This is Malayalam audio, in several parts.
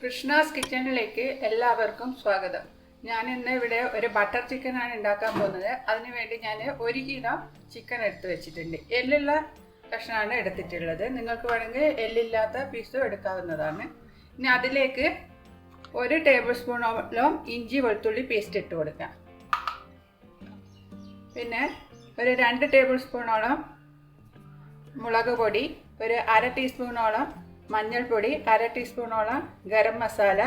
കൃഷ്ണാസ് കിച്ചണിലേക്ക് എല്ലാവർക്കും സ്വാഗതം. ഞാൻ ഇന്ന് ഇവിടെ ഒരു ബട്ടർ ചിക്കനാണ് ഉണ്ടാക്കാൻ പോകുന്നത്. അതിനു വേണ്ടി ഞാൻ 1 കിലോ ചിക്കൻ എടുത്ത് വെച്ചിട്ടുണ്ട്. എല്ലുള്ള കഷ്ണമാണ് എടുത്തിട്ടുള്ളത്. നിങ്ങൾക്ക് വേണമെങ്കിൽ എല്ലില്ലാത്ത പീസും എടുക്കാവുന്നതാണ്. ഇനി അതിലേക്ക് 1 ടേബിൾ സ്പൂണോളം ഇഞ്ചി വെളുത്തുള്ളി പേസ്റ്റ് ഇട്ട് കൊടുക്കാം. പിന്നെ ഒരു 2 ടേബിൾ സ്പൂണോളം മുളക് പൊടി, ഒരു 1/2 ടീസ്പൂണോളം മഞ്ഞൾപ്പൊടി, 1/2 ടീസ്പൂണോളം ഗരം മസാല,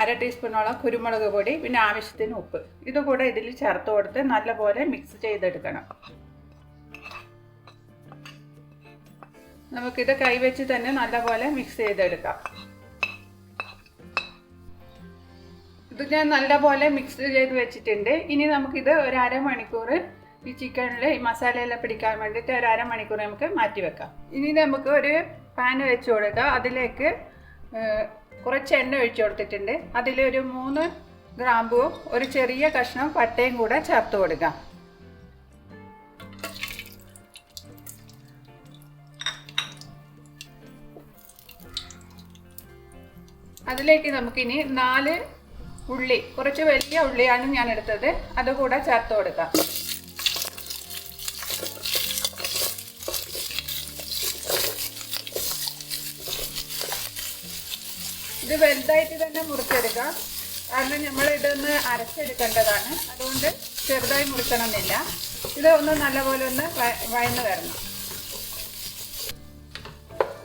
1/2 ടീസ്പൂണോളം കുരുമുളക് പൊടി, പിന്നെ ആവശ്യത്തിന് ഉപ്പ്. ഇതുകൂടെ ഇതിൽ ചേർത്ത് കൊടുത്ത് നല്ലപോലെ മിക്സ് ചെയ്തെടുക്കണം. നമുക്കിത് കൈവച്ച് തന്നെ നല്ലപോലെ മിക്സ് ചെയ്തെടുക്കാം. ഇത് ഞാൻ നല്ലപോലെ മിക്സ് ചെയ്ത് വെച്ചിട്ടുണ്ട്. ഇനി നമുക്കിത് ഒരു അരമണിക്കൂർ ഈ ചിക്കനിൽ ഈ മസാലയെല്ലാം പിടിക്കാൻ വേണ്ടിയിട്ട് ഒരു അരമണിക്കൂർ നമുക്ക് മാറ്റി വെക്കാം. ഇനി നമുക്ക് ഒരു പാൻ വെച്ച് കൊടുക്കാം. അതിലേക്ക് കുറച്ച് എണ്ണ ഒഴിച്ചു കൊടുത്തിട്ടുണ്ട്. അതിലൊരു 3 ഗ്രാമ്പുവും ഒരു ചെറിയ കഷ്ണം പട്ടയും കൂടെ ചേർത്ത് കൊടുക്കാം. അതിലേക്ക് നമുക്കിനി 4 ഉള്ളി, കുറച്ച് വലിയ ഉള്ളിയാണ് ഞാൻ എടുത്തത്, അതുകൂടെ ചേർത്ത് കൊടുക്കാം. ഇത് വലുതായിട്ട് തന്നെ മുറിച്ചെടുക്കാം, കാരണം നമ്മൾ ഇതൊന്ന് അരച്ചെടുക്കേണ്ടതാണ്. അതുകൊണ്ട് ചെറുതായി മുറിക്കണമെന്നില്ല. ഇത് ഒന്ന് നല്ലപോലെ ഒന്ന് വഴന്ന് വരണം.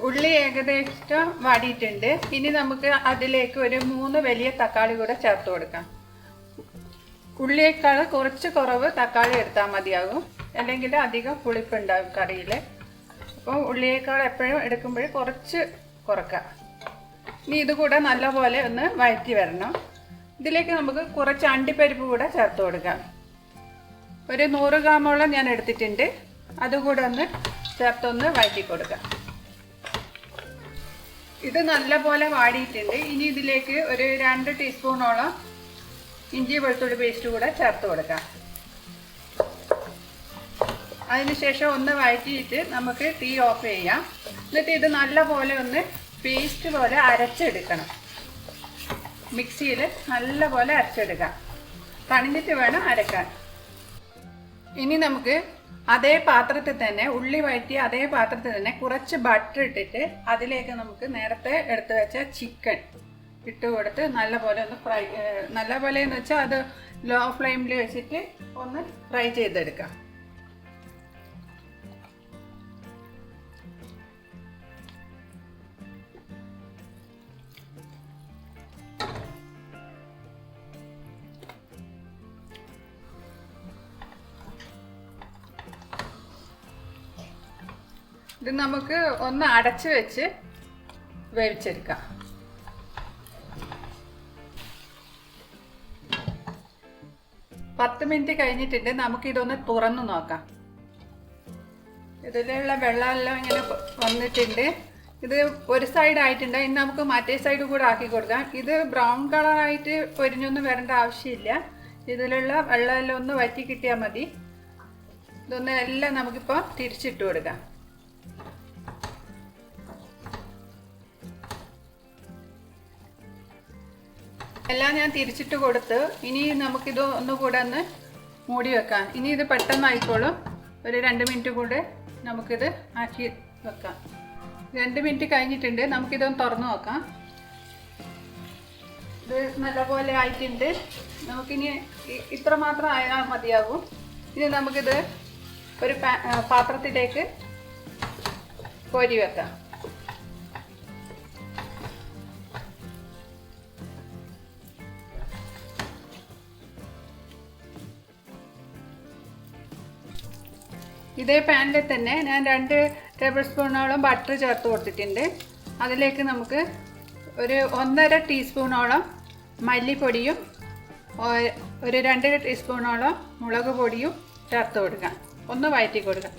ഉള്ളി ഏകദേശം വാടിയിട്ടുണ്ട്. ഇനി നമുക്ക് അതിലേക്ക് ഒരു 3 വലിയ തക്കാളി കൂടെ ചേർത്ത് കൊടുക്കാം. ഉള്ളിയേക്കാൾ കുറച്ച് കുറവ് തക്കാളി എടുത്താൽ മതിയാകും, അല്ലെങ്കിൽ അധികം പുളിപ്പുണ്ടാകും കറിയിൽ. അപ്പോൾ ഉള്ളിയേക്കാൾ എപ്പോഴും എടുക്കുമ്പോൾ കുറച്ച് കുറക്കാം. ഇനി ഇതുകൂടെ നല്ലപോലെ ഒന്ന് വഴറ്റി വരണം. ഇതിലേക്ക് നമുക്ക് കുറച്ച് അണ്ടിപ്പരിപ്പ് കൂടെ ചേർത്ത് കൊടുക്കാം. ഒരു 100 ഗ്രാമോളം ഞാൻ എടുത്തിട്ടുണ്ട്. അതുകൂടെ ഒന്ന് ചേർത്തൊന്ന് വഴറ്റി കൊടുക്കാം. ഇത് നല്ലപോലെ വാടിയിട്ടുണ്ട്. ഇനി ഇതിലേക്ക് ഒരു 2 ടീസ്പൂണോളം ഇഞ്ചി വെളുത്തുള്ളി പേസ്റ്റ് കൂടെ ചേർത്ത് കൊടുക്കാം. അതിനുശേഷം ഒന്ന് വഴറ്റിയിട്ട് നമുക്ക് തീ ഓഫ് ചെയ്യാം. എന്നിട്ട് ഇത് നല്ലപോലെ ഒന്ന് പേസ്റ്റ് പോലെ അരച്ചെടുക്കണം. മിക്സിയിൽ നല്ലപോലെ അരച്ചെടുക്കാം. തണിഞ്ഞിട്ട് വേണം അരക്കാൻ. ഇനി നമുക്ക് അതേ പാത്രത്തിൽ തന്നെ, ഉള്ളി വഴറ്റി അതേ പാത്രത്തിൽ തന്നെ കുറച്ച് ബട്ടർ ഇട്ടിട്ട് അതിലേക്ക് നമുക്ക് നേരത്തെ എടുത്തു വെച്ച ചിക്കൻ ഇട്ട് കൊടുത്ത് നല്ലപോലെ ഒന്ന് ഫ്രൈ, നല്ലപോലെ എന്ന് വെച്ചാൽ അത് ലോ ഫ്ലെയിമിൽ വെച്ചിട്ട് ഒന്ന് ഫ്രൈ ചെയ്തെടുക്കാം. ഇത് നമുക്ക് ഒന്ന് അടച്ചു വെച്ച് വേവിച്ചെടുക്കാം. പത്ത് മിനിറ്റ് കഴിഞ്ഞിട്ടുണ്ട്. നമുക്കിതൊന്ന് തുറന്നു നോക്കാം. ഇതിലുള്ള വെള്ളമെല്ലാം ഇങ്ങനെ വന്നിട്ടുണ്ട്. ഇത് ഒരു സൈഡ് ആയിട്ടുണ്ട്. ഇനി നമുക്ക് മറ്റേ സൈഡ് കൂടെ ആക്കി കൊടുക്കാം. ഇത് ബ്രൗൺ കളറായിട്ട് പൊരിഞ്ഞൊന്നും വരേണ്ട ആവശ്യമില്ല. ഇതിലുള്ള വെള്ളമെല്ലാം ഒന്ന് വറ്റി കിട്ടിയാൽ മതി. ഇതൊന്ന് എല്ലാം നമുക്കിപ്പോൾ തിരിച്ചിട്ട് കൊടുക്കാം. എല്ലാം ഞാൻ തിരിച്ചിട്ട് കൊടുത്ത് ഇനി നമുക്കിത് ഒന്നുകൂടെ ഒന്ന് മൂടി വെക്കാം. ഇനി ഇത് പെട്ടെന്ന് ആയിക്കോളും. ഒരു 2 മിനിറ്റ് കൂടെ നമുക്കിത് ആക്കി വെക്കാം. 2 മിനിറ്റ് കഴിഞ്ഞിട്ടുണ്ട്. നമുക്കിതൊന്ന് തുറന്നു നോക്കാം. ഇത് നല്ലപോലെ ആയിട്ടുണ്ട്. നമുക്കിനി ഇത്ര മാത്രം ആയാൽ മതിയാകും. ഇനി നമുക്കിത് ഒരു പാത്രത്തിലേക്ക് കോരി വെക്കാം. ഇതേ പാനിൽ തന്നെ ഞാൻ 2 ടേബിൾ സ്പൂണോളം ബട്ടർ ചേർത്ത് കൊടുത്തിട്ടുണ്ട്. അതിലേക്ക് നമുക്ക് ഒരു 1.5 ടീസ്പൂണോളം മല്ലിപ്പൊടിയും ഒരു 2 ടീസ്പൂണോളം മുളക് പൊടിയും ചേർത്ത് കൊടുക്കാം. ഒന്ന് വഴറ്റി കൊടുക്കാം.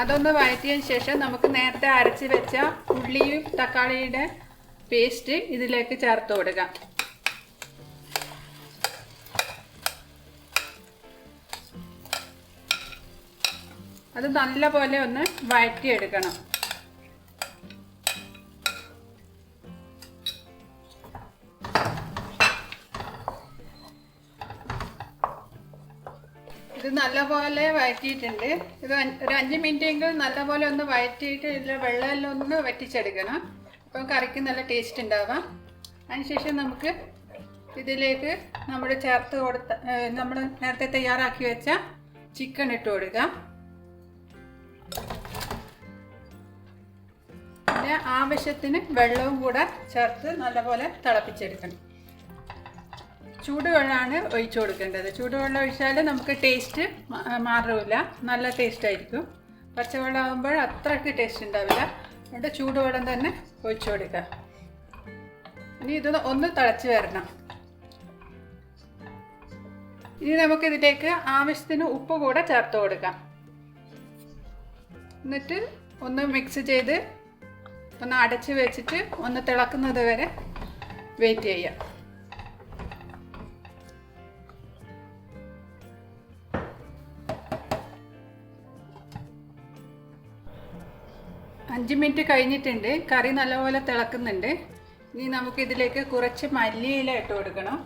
അതൊന്ന് വഴറ്റിയതിന് ശേഷം നമുക്ക് നേരത്തെ അരച്ച് വെച്ച ഉള്ളിയും തക്കാളിയുടെ പേസ്റ്റ് ഇതിലേക്ക് ചേർത്ത് കൊടുക്കാം. അത് നല്ലപോലെ ഒന്ന് വഴറ്റിയെടുക്കണം. ഇത് നല്ലപോലെ വഴറ്റിയിട്ടുണ്ട്. ഇത് ഒരു 5 മിനിറ്റെങ്കിലും നല്ലപോലെ ഒന്ന് വഴറ്റിയിട്ട് ഇതിൽ വെള്ളമെല്ലാം ഒന്ന് വറ്റിച്ചെടുക്കണം. അപ്പം കറിക്ക് നല്ല ടേസ്റ്റ് ഉണ്ടാവാം. അതിനുശേഷം നമുക്ക് ഇതിലേക്ക് നമ്മൾ ചേർത്ത് കൊടുത്ത നമ്മൾ നേരത്തെ തയ്യാറാക്കി വെച്ച ചിക്കൻ ഇട്ട് കൊടുക്കാം. പിന്നെ ആവശ്യത്തിന് വെള്ളവും കൂടെ ചേർത്ത് നല്ലപോലെ തിളപ്പിച്ചെടുക്കണം. ചൂടുവെള്ളമാണ് ഒഴിച്ചു കൊടുക്കേണ്ടത്. ചൂടുവെള്ളം ഒഴിച്ചാൽ നമുക്ക് ടേസ്റ്റ് മാറില്ല, നല്ല ടേസ്റ്റ് ആയിരിക്കും. പച്ചവെള്ളം ആകുമ്പോൾ അത്രയ്ക്ക് ടേസ്റ്റ് ഉണ്ടാവില്ല. അതുകൊണ്ട് ചൂടുവെള്ളം തന്നെ ഒഴിച്ചു കൊടുക്കുക. ഇനി ഇത് ഒന്ന് തിളച്ച് വരണം. ഇനി നമുക്കിതിലേക്ക് ആവശ്യത്തിന് ഉപ്പ് കൂടെ ചേർത്ത് കൊടുക്കാം. എന്നിട്ട് ഒന്ന് മിക്സ് ചെയ്ത് ഒന്ന് അടച്ച് വെച്ചിട്ട് ഒന്ന് തിളക്കുന്നത് വരെ വെയിറ്റ് ചെയ്യാം. അഞ്ച് മിനിറ്റ് കഴിഞ്ഞിട്ടുണ്ട്. കറി നല്ലപോലെ തിളക്കുന്നുണ്ട്. ഇനി നമുക്കിതിലേക്ക് കുറച്ച് മല്ലിയില ഇട്ട് കൊടുക്കണം.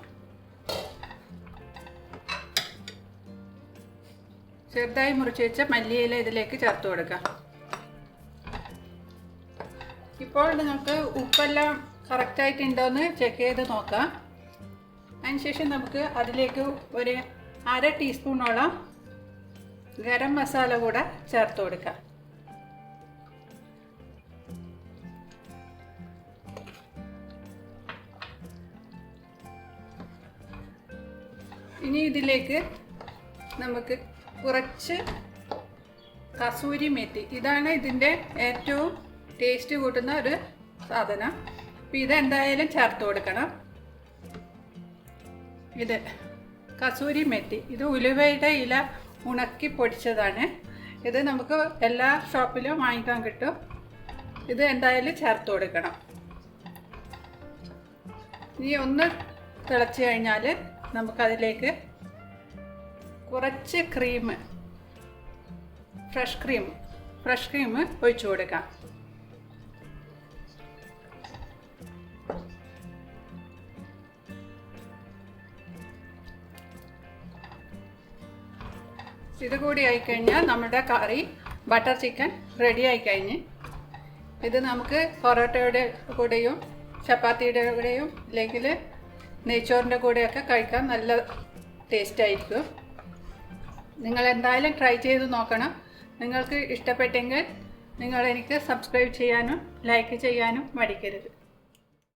ചെറുതായി മുറിച്ച് വെച്ച മല്ലിയില ഇതിലേക്ക് ചേർത്ത് കൊടുക്കാം. ഇപ്പോൾ നമുക്ക് ഉപ്പെല്ലാം കറക്റ്റായിട്ടുണ്ടോയെന്ന് ചെക്ക് ചെയ്ത് നോക്കാം. അതിനുശേഷം നമുക്ക് അതിലേക്ക് ഒരു 1/2 ടീസ്പൂണോളം ഗരം മസാല കൂടെ ചേർത്ത് കൊടുക്കാം. ഇനി ഇതിലേക്ക് നമുക്ക് കുറച്ച് കസൂരി മേത്തി, ഇതാണ് ഇതിൻ്റെ ഏറ്റവും ടേസ്റ്റ് കൂട്ടുന്ന ഒരു സാധനം. അപ്പോൾ ഇതെന്തായാലും ചേർത്ത് കൊടുക്കണം. ഇത് കസൂരി മേത്തി, ഇത് ഉലുവയുടെ ഇല ഉണക്കി പൊടിച്ചതാണ്. ഇത് നമുക്ക് എല്ലാ ഷോപ്പിലും വാങ്ങിക്കാൻ കിട്ടും. ഇത് എന്തായാലും ചേർത്ത് കൊടുക്കണം. ഇനി ഒന്ന് തിളച്ച് കഴിഞ്ഞാൽ നമുക്കതിലേക്ക് കുറച്ച് ഫ്രഷ് ക്രീം ഒഴിച്ചു കൊടുക്കാം. ഇത് കൂടി ആയിക്കഴിഞ്ഞാൽ നമ്മുടെ കറി ബട്ടർ ചിക്കൻ റെഡി ആയിക്കഴിഞ്ഞ് ഇത് നമുക്ക് പൊറോട്ടയുടെ കൂടെയും ചപ്പാത്തിയുടെ കൂടെയും അല്ലെങ്കിൽ നെയ്ച്ചോറിൻ്റെ കൂടെയൊക്കെ കഴിക്കാൻ നല്ല ടേസ്റ്റ് ആയിരിക്കും. നിങ്ങൾ എന്തായാലും ട്രൈ ചെയ്ത് നോക്കണം. നിങ്ങൾക്ക് ഇഷ്ടപ്പെട്ടെങ്കിൽ നിങ്ങൾ എനിക്ക് സബ്സ്ക്രൈബ് ചെയ്യാനും ലൈക്ക് ചെയ്യാനും മടിക്കരുത്.